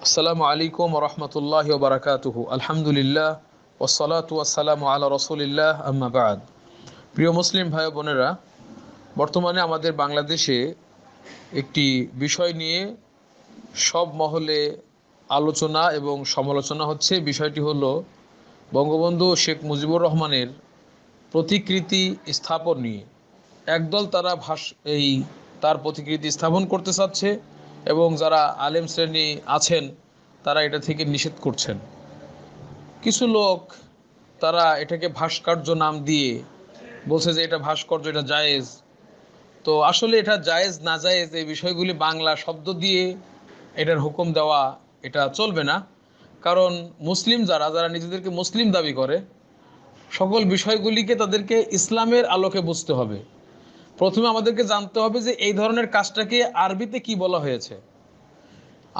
আসসালামু আলাইকুম রহমতুল্লাহ বারাকাতুহু। আলহামদুলিল্লাহ ওয়াসসালাতু ওয়াসসালামু আলা রসুলিল্লাহ আম্মা বাদ। প্রিয় মুসলিম ভাই বোনেরা, বর্তমানে আমাদের বাংলাদেশে একটি বিষয় নিয়ে সব মহলে আলোচনা এবং সমালোচনা হচ্ছে। বিষয়টি হলো বঙ্গবন্ধু শেখ মুজিবুর রহমানের প্রতিকৃতি স্থাপন নিয়ে। একদল তারা এই তার প্রতিকৃতি স্থাপন করতে চাচ্ছে এবং যারা আলেম শ্রেণী আছেন তারা এটা থেকে নিষেধ করছেন। কিছু লোক তারা এটাকে ভাস্কর্য নাম দিয়ে বলছে যে এটা ভাস্কর্য, এটা জায়েজ। তো আসলে এটা জায়েজ না জায়েজ এই বিষয়গুলি বাংলা শব্দ দিয়ে এটার হুকুম দেওয়া এটা চলবে না। কারণ মুসলিম যারা যারা নিজেদেরকে মুসলিম দাবি করে, সকল বিষয়গুলিকে তাদেরকে ইসলামের আলোকে বুঝতে হবে। প্রথমে আমাদেরকে জানতে হবে যে এই ধরনের কাজটাকে আরবিতে কি বলা হয়েছে।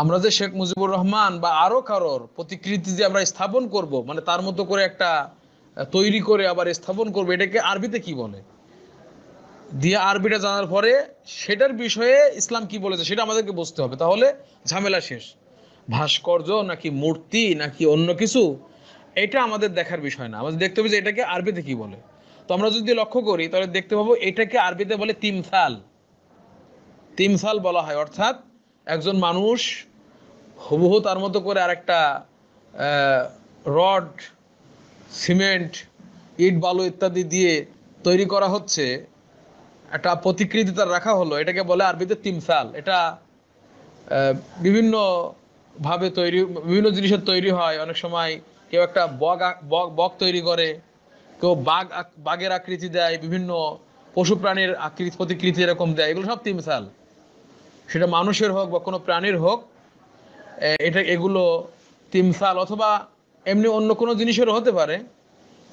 আমরা যে শেখ মুজিবুর রহমান বা আরও কারোর প্রতিকৃতি যে আমরা স্থাপন করব, মানে তার মতো করে একটা তৈরি করে আবার স্থাপন করব, এটাকে আরবিতে কি বলে দিয়ে আরবিটা জানার পরে সেটার বিষয়ে ইসলাম কি বলেছে সেটা আমাদেরকে বুঝতে হবে। তাহলে ঝামেলা শেষ। ভাস্কর্য নাকি মূর্তি নাকি অন্য কিছু, এটা আমাদের দেখার বিষয় না। আমাদের দেখতে হবে যে এটাকে আরবিতে কি বলে। তো আমরা যদি লক্ষ্য করি তাহলে দেখতে পাবো এটাকে আরবিতে বলে তিমসাল। তিমসাল বলা হয়, অর্থাৎ একজন মানুষ হুবহু তার মতো করে আরেকটা রড, সিমেন্ট, ইট, বালু ইত্যাদি দিয়ে তৈরি করা হচ্ছে, একটা প্রতিকৃতি তার রাখা হলো, এটাকে বলে আরবিতে তিমসাল। এটা বিভিন্নভাবে তৈরি, বিভিন্ন জিনিসের তৈরি হয়। অনেক সময় কেউ একটা বক তৈরি করে, কেউ বাঘের আকৃতি দেয়, বিভিন্ন পশু প্রাণীর আকৃতি প্রতিকৃতি এরকম দেয়। এগুলো সব তিমসাল, সেটা মানুষের হোক বা কোনো প্রাণীর হোক। এগুলো তিমসাল, অথবা এমনি অন্য কোনো জিনিসেরও হতে পারে।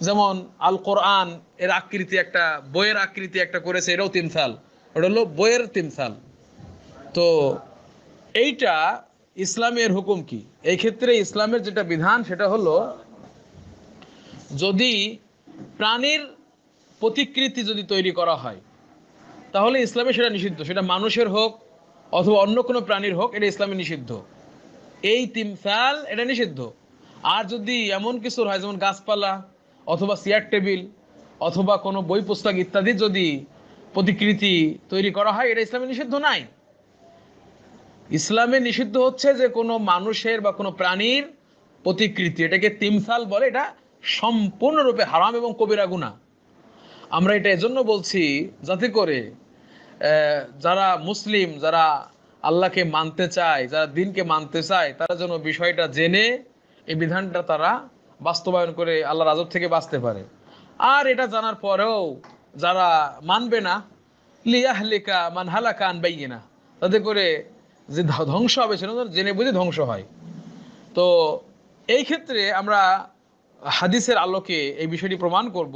যেমন আল কোরআন এর আকৃতি, একটা বইয়ের আকৃতি একটা করেছে, এটাও তিমসাল, ওটা হলো বইয়ের তিমসাল। তো এইটা ইসলামের হুকুম কি? এই ক্ষেত্রে ইসলামের যেটা বিধান সেটা হলো, যদি প্রাণীর প্রতিকৃতি যদি তৈরি করা হয় তাহলে ইসলামে সেটা নিষিদ্ধ। সেটা মানুষের হোক অথবা অন্য কোনো প্রাণীর হোক, এটা ইসলামে নিষিদ্ধ। এই তিমসাল এটা নিষিদ্ধ। আর যদি এমন কিছু হয় যেমন গাছপালা অথবা চেয়ার টেবিল অথবা কোনো বই পুস্তক ইত্যাদি যদি প্রতিকৃতি তৈরি করা হয়, এটা ইসলামে নিষিদ্ধ নাই। ইসলামে নিষিদ্ধ হচ্ছে যে কোনো মানুষের বা কোনো প্রাণীর প্রতিকৃতি, এটাকে তিমসাল বলে। এটা সম্পূর্ণরূপে হারাম এবং কবিরা গুনাহ। আমরা এটা এজন্য বলছি যাতে করে যারা মুসলিম, যারা আল্লাহকে মানতে চায়, যারা দিনকে মানতে চায়, তারা যেন বিষয়টা জেনে এই বিধানটা তারা বাস্তবায়ন করে আল্লাহর আযাব থেকে বাঁচতে পারে। আর এটা জানার পরেও যারা মানবে না, লিয়াহলিকা মান হালাকা আন বাইয়িনা, তাতে করে যে ধ্বংস হবে সেটা যেন জেনে বুঝে ধ্বংস হয়। তো এই ক্ষেত্রে আমরা হাদিসের আলোকে এই বিষয়টি প্রমাণ করব।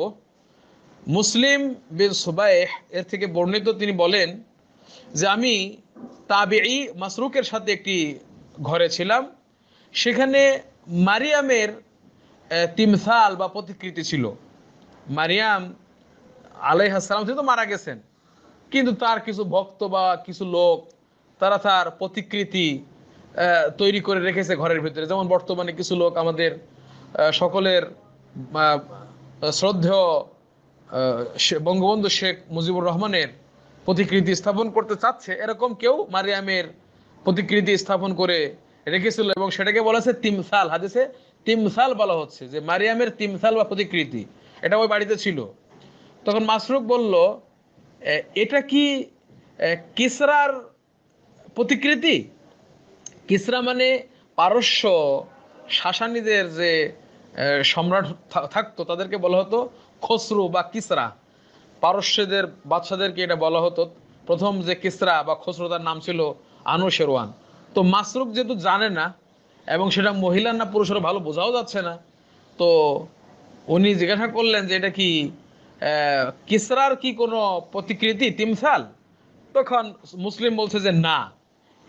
মুসলিম বিন সুবাইহ এর থেকে বর্ণিত, তিনি বলেন যে আমি তাবেঈ মাসরুকের সাথে একটি ঘরে ছিলাম, সেখানে মারিয়ামের তিমসাল বা প্রতিকৃতি ছিল। মারিয়াম আলাইহিস সালাম তিনি তো মারা গেছেন, কিন্তু তার কিছু ভক্ত বা কিছু লোক তারা তার প্রতিকৃতি তৈরি করে রেখেছে ঘরের ভিতরে। যেমন বর্তমানে কিছু লোক আমাদের সকলের শ্রদ্ধেয় বঙ্গবন্ধু শেখ মুজিবুর রহমানের প্রতিকৃতি স্থাপন করতে চাচ্ছে, এরকম কেউ মারিয়ামের প্রতিকৃতি স্থাপন করে রেখেছিল এবং সেটাকে বলা হচ্ছে তিমসাল। হাদিসে তিমসাল বলা হচ্ছে যে মারিয়ামের তিমসাল বা প্রতিকৃতি, এটা ওই বাড়িতে ছিল। তখন মাসরুক বলল, এটা কি কিসরার প্রতিকৃতি? কিসরা মানে পারস্য শাসানীদের যে সম্রাট থাকতো তাদেরকে বলা হতো খসরু বা কিসরা। পারস্যদের বাদশাদেরকে এটা বলা হতো। প্রথম যে কিসরা বা খসরু, তার নাম ছিল আনুশেরওয়ান। তো মাসরুক যেহেতু জানে না এবং সেটা মহিলার না পুরুষের ভালো বোঝাও যাচ্ছে না, তো উনি জিজ্ঞাসা করলেন যে এটা কি কিসরার কি কোনো প্রতিকৃতি, তিমসাল? তখন মুসলিম বলছে যে না,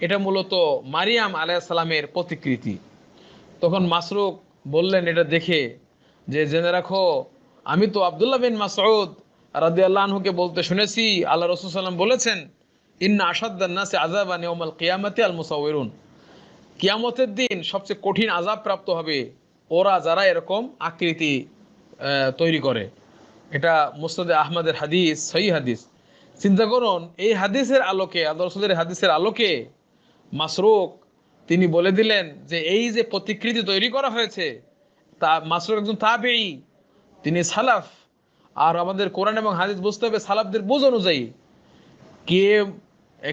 এটা মূলত মারিয়াম আলাইহিস সালামের প্রতিকৃতি। তখন মাসরুক বললেন এটা দেখে যে জেনে রাখো, আমি তো আব্দুল্লাহ বিন মাসউদ রাদিয়াল্লাহু আনহুকে বলতে শুনেছি, আল্লাহ রাসূল সাল্লাল্লাহু আলাইহি ওয়াসাল্লাম বলেছেন, ইন্না আশাদ্দান নাসি আযাবান ইয়াউমাল কিয়ামাতি আল মুসাউবিরুন। কিয়ামতের দিন সবচেয়ে কঠিন আযাব প্রাপ্ত হবে ওরা যারা এরকম আকৃতি তৈরি করে। এটা মুসনাদে আহমদের হাদিস, সহিহ হাদিস। চিন্তা করুন, এই হাদিসের আলোকে, আল্লাহ রাসূলের হাদিসের আলোকে মাসরুক তিনি বলে দিলেন যে এই যে প্রতিকৃতি তৈরি করা হয়েছে, তা মাসরুক একজন তাবেঈ, তিনি সালাফ। আর আমাদের কোরআন এবং হাদিস বুঝতে হবে সালাফদের বুঝ অনুযায়ী। কে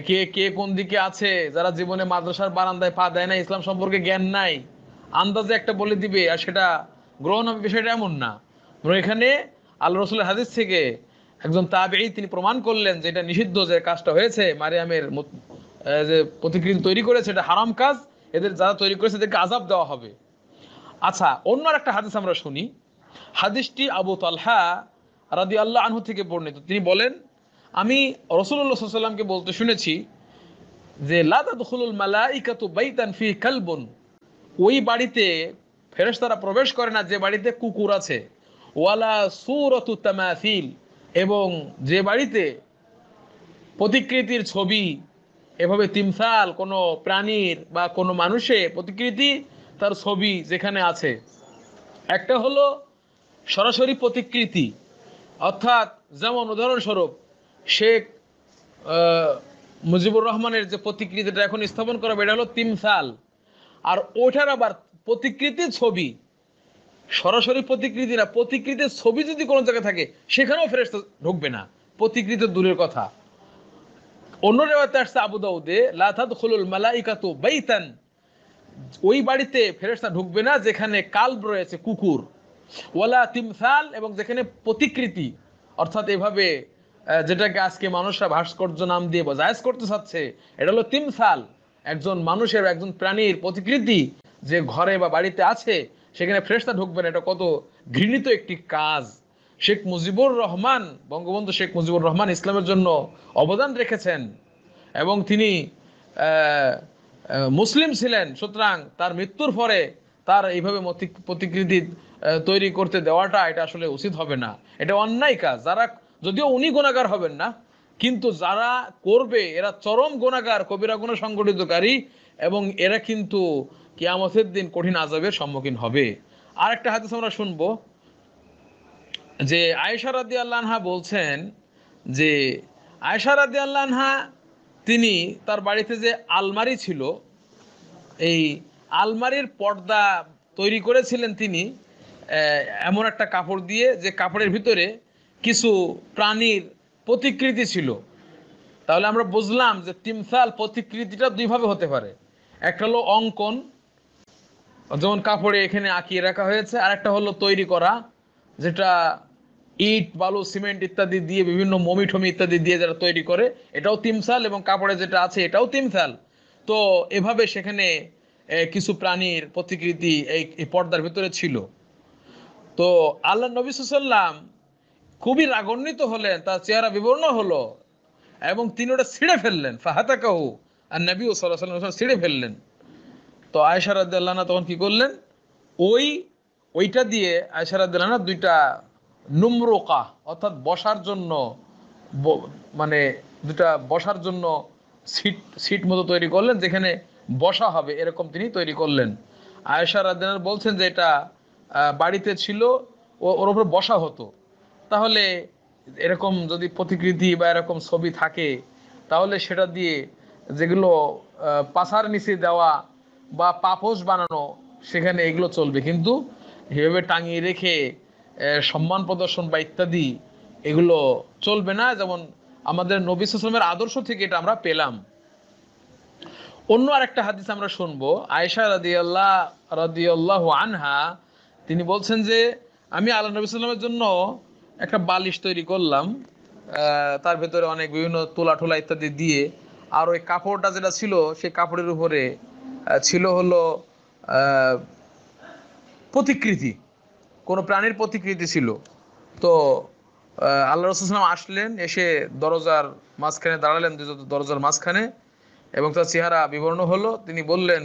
কে কে কোন দিকে আছে, যারা জীবনে মাদ্রাসার বারান্দায় পা দেয় না, ইসলাম সম্পর্কে জ্ঞান নাই, আন্দাজে একটা বলে দিবে আর সেটা গ্রহণ হবে, বিষয়টা এমন না। এখানে আল্লাহ রসুলের হাদিস থেকে একজন তাবেঈ তিনি প্রমাণ করলেন যে এটা নিষিদ্ধ, যে কাজটা হয়েছে মারিয়ামের যে প্রতিকৃতি তৈরি করেছে এটা হারাম কাজ, এদের যারা তৈরি করেছে এদেরকে আযাব দেওয়া হবে। আচ্ছা, অন্য একটা হাদিস আমরা শুনি। হাদিসটি আবু তালহা রাদিয়াল্লাহু আনহু থেকে বর্ণিত। তিনি বলেন, আমি রাসূলুল্লাহ সাল্লাল্লাহু আলাইহি ওয়াসাল্লামকে বলতে শুনেছি যে লা তাদখুলুল মালাইকাতু বাইতান ফি কালবুন, ওই বাড়িতে ফেরেশতারা প্রবেশ করে না যে বাড়িতে কুকুর আছে, ওয়ালা সূরাতু তামাসিল, এবং যে বাড়িতে প্রতিকৃতির ছবি, এভাবে তিমসাল কোনো প্রাণীর বা কোনো মানুষের প্রতিকৃতি তার ছবি যেখানে আছে। একটা হলো সরাসরি প্রতিকৃতি, অর্থাৎ যেমন উদাহরণস্বরূপ শেখ মুজিবুর রহমানের যে প্রতিকৃতিটা এখন স্থাপন করা হবে এটা হলো তিমসাল। আর ওঠার আবার প্রতিকৃতির ছবি, সরাসরি প্রতিকৃতি না, প্রতিকৃতির ছবি যদি কোনো জায়গায় থাকে সেখানেও ফেরেশতা ঢুকবে না, প্রতিকৃতি দূরের কথা। অন্য রিওয়ায়াতে আসছে আবু দাউদে, লা তাদখুলুল মালাইকাতু বাইতান, ওই বাড়িতে ফেরেশতা ঢুকবে না যেখানে কালব রয়েছে, কুকুর, ওয়ালা তিমসাল, এবং যেখানে প্রতিকৃতি, অর্থাৎ এভাবে যেটাকে আজকে মানুষরা ভাস্কর্য নাম দিয়ে জায়েজ করতে চাচ্ছে, এটা হলো তিমসাল, একজন মানুষের, একজন প্রাণীর প্রতিকৃতি যে ঘরে বা বাড়িতে আছে সেখানে ফেরেশতা ঢুকবে না। এটা কত ঘৃণিত একটি কাজ। শেখ মুজিবুর রহমান, বঙ্গবন্ধু শেখ মুজিবুর রহমান ইসলামের জন্য অবদান রেখেছেন এবং তিনি মুসলিম ছিলেন, সুতরাং তার মৃত্যুর পরে তার এইভাবে প্রতিকৃতি তৈরি করতে দেওয়াটা এটা আসলে উচিত হবে না, এটা অন্যায় কাজ। যারা, যদিও উনি গুনাহগার হবেন না, কিন্তু যারা করবে এরা চরম গুনাহগার, কবিরা গুনাহ সংগঠিতকারী, এবং এরা কিন্তু কিয়ামতের দিন কঠিন আযাবের সম্মুখীন হবে। আর একটা হাদিস আমরা শুনবো যে আয়েশা রাদিয়াল্লাহু আনহা বলছেন যে আয়েশা রাদিয়াল্লাহু আনহা তিনি তার বাড়িতে যে আলমারি ছিল, এই আলমারির পর্দা তৈরি করেছিলেন তিনি এমন একটা কাপড় দিয়ে, যে কাপড়ের ভিতরে কিছু প্রাণীর প্রতিকৃতি ছিল। তাহলে আমরা বুঝলাম যে তিমসাল প্রতিকৃতিটা দুইভাবে হতে পারে, একটা হলো অঙ্কন, যেমন কাপড়ে এখানে আঁকিয়ে রাখা হয়েছে, আর একটা হলো তৈরি করা, যেটা ইট, বালু, সিমেন্ট ইত্যাদি দিয়ে, বিভিন্ন মমি ঠমি ইত্যাদি দিয়ে যারা তৈরি করে, এটাও তিমসাল, এবং কাপড়ে যেটা আছে এটাও তিমসাল। তো এভাবে সেখানে কিছু প্রাণীর প্রতিকৃতি এই পর্দার ভিতরে ছিল। তো আল্লাহ নবী সাল্লাল্লাহু আলাইহি ওয়াসাল্লাম খুবই রাগান্বিত হলেন, তার চেহারা বিবর্ণ হলো এবং তিনি ওটা ছিঁড়ে ফেললেন। ফাহাতাকাহু, আর নবী সাল্লাল্লাহু আলাইহি ওয়াসাল্লাম ছিঁড়ে ফেললেন। তো আয়েশা রাদিয়াল্লাহু আনহা তখন কি করলেন, ওইটা দিয়ে আয়েশা রাদিয়াল্লাহু আনহা দুইটা নুমরুকা, অর্থাৎ বসার জন্য, মানে দুটা বসার জন্য সিট মতো তৈরি করলেন, যেখানে বসা হবে এরকম তিনি তৈরি করলেন। আয়েশা রাদিয়াল্লাহু আনহা বলছেন যে এটা বাড়িতে ছিল, ওর উপরে বসা হতো। তাহলে এরকম যদি প্রতিকৃতি বা এরকম ছবি থাকে, তাহলে সেটা দিয়ে যেগুলো পাছার নিচে দেওয়া বা পাপোশ বানানো, সেখানে এগুলো চলবে, কিন্তু এভাবে টাঙিয়ে রেখে সম্মান প্রদর্শন বা ইত্যাদি এগুলো চলবে না। যেমন আমাদের নবী সাল্লাল্লাহু আলাইহি ওয়াসাল্লামের আদর্শ থেকে এটা আমরা পেলাম। অন্য আরেকটা হাদিস আমরা শুনবো। আয়েশা রাদিয়াল্লাহু আনহা তিনি বলছেন যে আমি আল্লাহ নবী সাল্লাল্লাহু আলাইহি ওয়াসাল্লামের জন্য একটা বালিশ তৈরি করলাম, তার ভেতরে অনেক বিভিন্ন তোলা টোলা ইত্যাদি দিয়ে, আর ওই কাপড়টা যেটা ছিল সেই কাপড়ের উপরে ছিল হলো প্রতিকৃতি, কোনো প্রাণীর প্রতিকৃতি ছিল। তো আল্লাহ রাসূল সাল্লাল্লাহু আলাইহি ওয়াসাল্লাম আসলেন, এসে দরজার মাঝখানে দাঁড়ালেন, দরজার মাঝখানে, এবং তার চেহারা বিবর্ণ হলো। তিনি বললেন,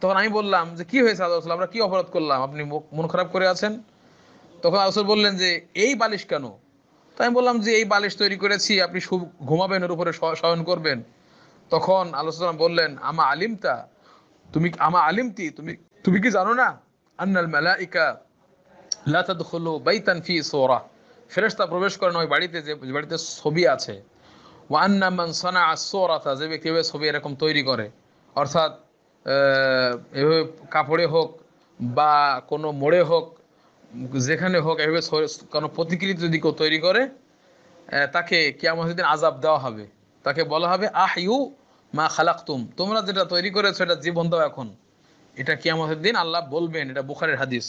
তখন আমি বললাম যে কি হয়েছে আল্লাহ রাসূল, আমরা কি অপরাধ করলাম, আপনি মন খারাপ করে আছেন? তখন রাসূল বললেন যে এই বালিশ কেন? তো আমি বললাম যে এই বালিশ তৈরি করেছি, আপনি ঘুমাবেন, ওর উপরে শয়ন করবেন। তখন আল্লাহ রাসূল বললেন, আমা আলিমতা, তুমি আমা আলিমতি, তুমি তুমি কি জানো না আন্নাল মালাইকা লা তাদখুলু বাইতান ফি সূরা, ফেরেশতা প্রবেশ করে না ওই বাড়িতে যে বাড়িতে ছবি আছে। ওয়া আন্না মান সানাআ সূরাতা, যে ব্যক্তি এভাবে ছবি এরকম তৈরি করে, অর্থাৎ এভাবে কাপড়ে হোক বা কোনো মোড়ে হোক, যেখানে হোক এভাবে কোনো প্রতিকৃতি যদি কেউ তৈরি করে, তাকে কিয়ামতের দিন আযাব দেওয়া হবে। তাকে বলা হবে আহইউ মা খালাকতুম, তোমরা যেটা তৈরি করেছো এটা জীবন দাও এখন। এটা কিয়ামতের দিন আল্লাহ বলবেন, এটা বুখারীর হাদিস।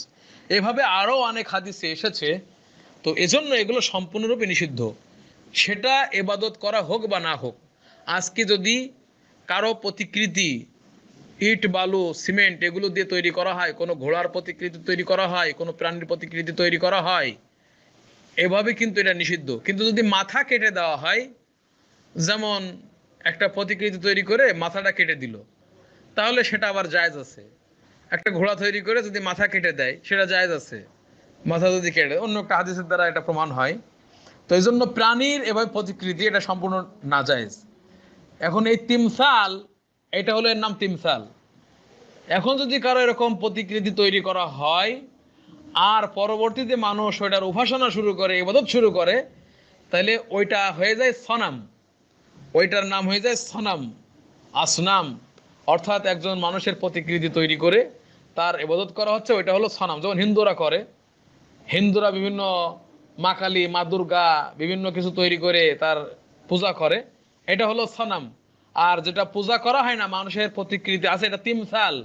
এভাবে আরও অনেক হাদিসে এসেছে। তো এজন্য এগুলো সম্পূর্ণরূপে নিষিদ্ধ, সেটা ইবাদত করা হোক বা না হোক। আজকে যদি কারো প্রতিকৃতি ইট বালু সিমেন্ট এগুলো দিয়ে তৈরি করা হয়, কোনো ঘোড়ার প্রতিকৃতি তৈরি করা হয়, কোনো প্রাণীর প্রতিকৃতি তৈরি করা হয়, এভাবে কিন্তু এটা নিষিদ্ধ। কিন্তু যদি মাথা কেটে দেওয়া হয়, যেমন একটা প্রতিকৃতি তৈরি করে মাথাটা কেটে দিল, তাহলে সেটা আবার জায়েজ আছে। একটা ঘোড়া তৈরি করে যদি মাথা কেটে দেয় সেটা জায়েজ আছে, মাথা যদি কেটে, অন্য একটা হাদিসের দ্বারা এটা প্রমাণ হয়। তো এই জন্য প্রাণীর এভাবে প্রতিকৃতি এটা সম্পূর্ণ নাজায়েজ। এখন এই তিমসাল, এটা হলো এর নাম তিমসাল। এখন যদি কারো এরকম প্রতিকৃতি তৈরি করা হয় আর পরবর্তীতে মানুষ ওইটার উপাসনা শুরু করে, ইবাদত শুরু করে, তাহলে ওইটা হয়ে যায় সনাম, ওইটার নাম হয়ে যায় সনাম, আসনাম। অর্থাৎ একজন মানুষের প্রতিকৃতি তৈরি করে তার ইবাদত করা হচ্ছে, ওইটা হলো সনাম। যেমন হিন্দুরা করে, হিন্দুরা বিভিন্ন মা কালী মা দুর্গা বিভিন্ন কিছু তৈরি করে তার পূজা করে, এটা হলো সনাম। আর যেটা পূজা করা হয় না, মানুষের প্রতিকৃতি আছে, এটা তিমসাল।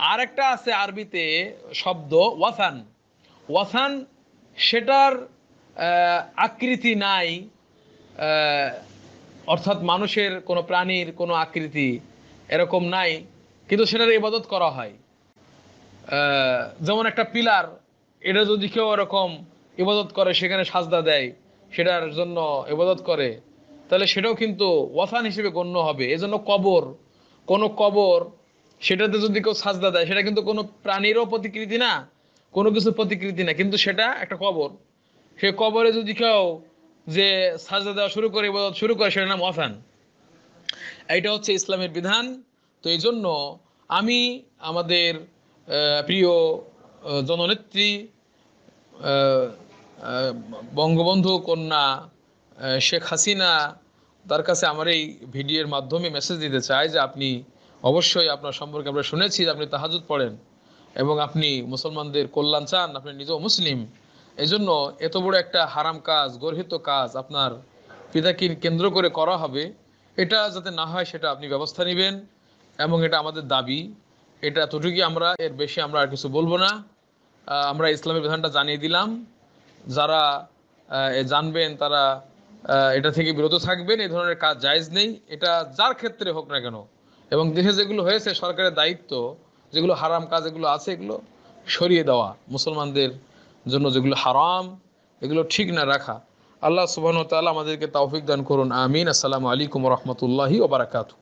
আর একটা আছে আরবিতে শব্দ ওয়াসান। ওয়াসান সেটার আকৃতি নাই, অর্থাৎ মানুষের কোনো প্রাণীর কোনো আকৃতি এরকম নাই, কিন্তু সেটার ইবাদত করা হয়। যেমন একটা পিলার, এটা যদি কেউ এরকম ইবাদত করে, সেখানে সাজদা দেয়, সেটার জন্য ইবাদত করে, তাহলে সেটাও কিন্তু ওয়াসান হিসেবে গণ্য হবে। এজন্য কবর, কোনো কবর, সেটাতে যদি কেউ সাজদা দেয়, সেটা কিন্তু কোনো প্রাণীরও প্রতিকৃতি না, কোনো কিছু প্রতিকৃতি না, কিন্তু সেটা একটা কবর। সে কবরে যদি কেউ যে সাজদা দেওয়া শুরু করে, ইবাদত শুরু করে, সেটার নাম ওয়াসান। এইটা হচ্ছে ইসলামের বিধান। তো এই জন্য আমি আমাদের প্রিয় জননেত্রী বঙ্গবন্ধু কন্যা শেখ হাসিনা, তার কাছে আমার এই ভিডিওর মাধ্যমে মেসেজ দিতে চাই যে আপনি অবশ্যই, আপনার সম্পর্কে আমরা শুনেছি যে আপনি তাহাজ্জুদ পড়েন এবং আপনি মুসলমানদের কল্যাণ চান, আপনি নিজেও মুসলিম। এই জন্য এত বড় একটা হারাম কাজ, গর্হিত কাজ আপনার পিতাকে কেন্দ্র করে করা হবে, এটা যাতে না হয় সেটা আপনি ব্যবস্থা নেবেন, এবং এটা আমাদের দাবি। এটা এতটুকুই, আমরা এর বেশি আমরা আর কিছু বলবো না। আমরা ইসলামের বিধানটা জানিয়ে দিলাম। যারা জানবেন তারা এটা থেকে বিরত থাকবেন। এই ধরনের কাজ জায়েজ নেই, এটা যার ক্ষেত্রে হোক না কেন। এবং দেশে যেগুলো হয়েছে, সরকারের দায়িত্ব, যেগুলো হারাম কাজ এগুলো আছে, এগুলো সরিয়ে দেওয়া, মুসলমানদের জন্য যেগুলো হারাম এগুলো ঠিক না রাখা। আল্লাহ সুবহানাহু ওয়া তাআলা আমাদেরকে তৌফিক দান করুন, আমিন। আসসালামু আলাইকুম ওয়া রাহমাতুল্লাহি ওয়া বারাকাতুহু।